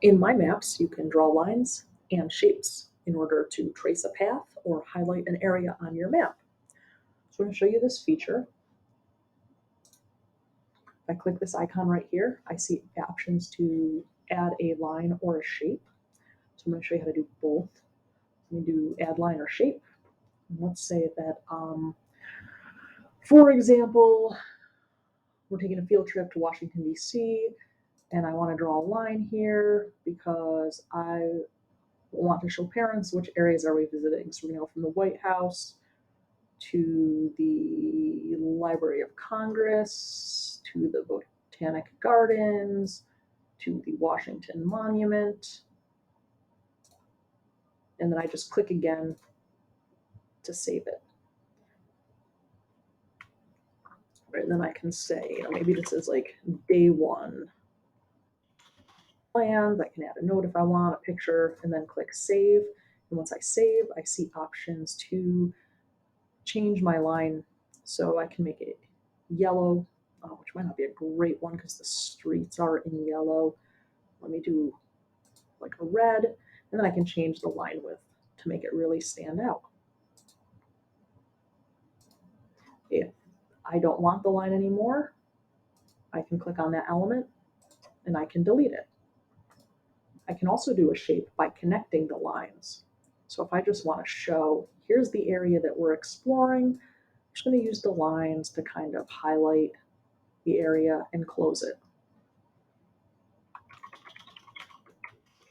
In MyMaps, you can draw lines and shapes in order to trace a path or highlight an area on your map. So I'm going to show you this feature. If I click this icon right here, I see options to add a line or a shape. So I'm going to show you how to do both. Let me do add line or shape. And let's say that, for example, we're taking a field trip to Washington, D.C., and I want to draw a line here because I want to show parents which areas are we visiting. So we're going to go from the White House to the Library of Congress, to the Botanic Gardens, to the Washington Monument. And then I just click again to save it. Right, and then I can say, maybe this is like day 1 plans. I can add a note if I want, a picture, and then click save. And once I save, I see options to change my line. So I can make it yellow, which might not be a great one because the streets are in yellow. Let me do like a red, and then I can change the line width to make it really stand out. If I don't want the line anymore, I can click on that element and I can delete it. I can also do a shape by connecting the lines. So if I just want to show, here's the area that we're exploring, I'm just going to use the lines to kind of highlight the area and close it.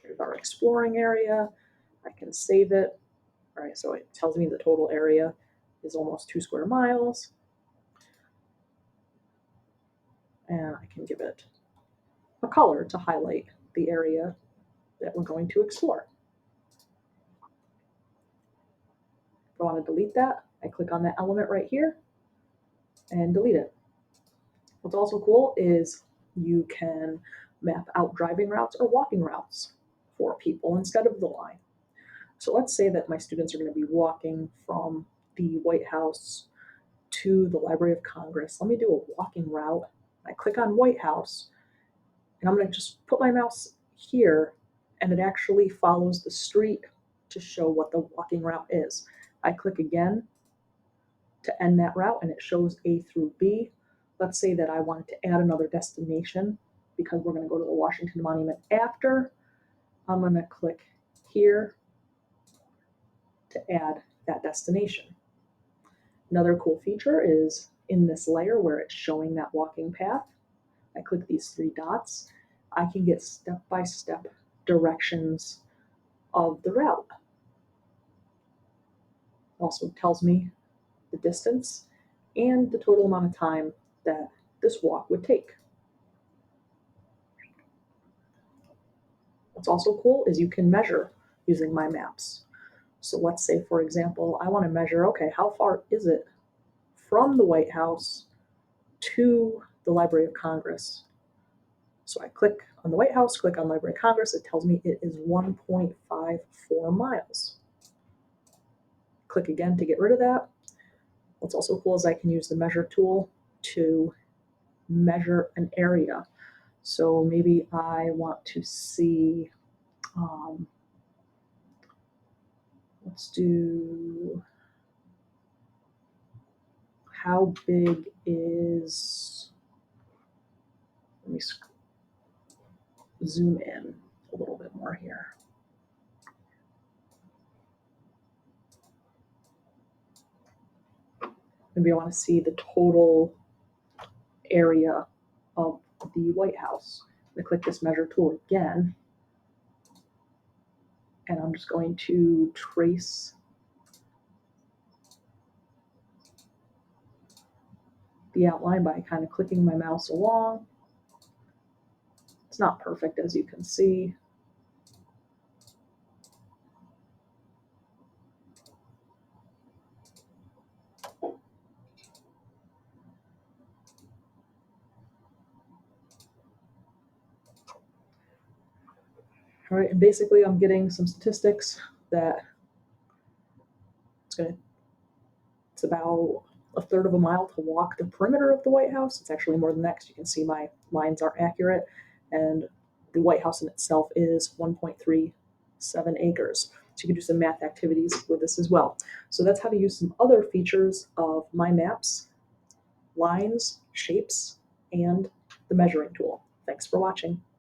Here's our exploring area. I can save it. All right, so it tells me the total area is almost 2 square miles. And I can give it a color to highlight the area that we're going to explore. If I want to delete that, I click on that element right here and delete it. What's also cool is you can map out driving routes or walking routes for people instead of the line. So let's say that my students are going to be walking from the White House to the Library of Congress. Let me do a walking route. I click on White House, and I'm going to just put my mouse here, and it actually follows the street to show what the walking route is. I click again to end that route, and it shows A through B. Let's say that I wanted to add another destination because we're going to go to the Washington Monument after. I'm going to click here to add that destination. Another cool feature is in this layer where it's showing that walking path, I click these 3 dots, I can get step-by-step directions of the route. It also tells me the distance and the total amount of time that this walk would take. What's also cool is you can measure using MyMaps. So let's say, for example, I want to measure, okay, how far is it from the White House to the Library of Congress? So I click on the White House, click on Library of Congress, it tells me it is 1.54 miles. Click again to get rid of that. What's also cool is I can use the measure tool to measure an area. So maybe I want to see, let's do, how big is, let me zoom in a little bit more here. Maybe I want to see the total area of the White House. I'm going to click this measure tool again, and I'm just going to trace the outline by kind of clicking my mouse along. It's not perfect, as you can see. All right, and basically I'm getting some statistics that it's about a third of a mile to walk the perimeter of the White House. It's actually more than that because you can see my lines are accurate. And The White House in itself is 1.37 acres. So you can do some math activities with this as well. So that's how to use some other features of MyMaps, lines, shapes, and the measuring tool. Thanks for watching.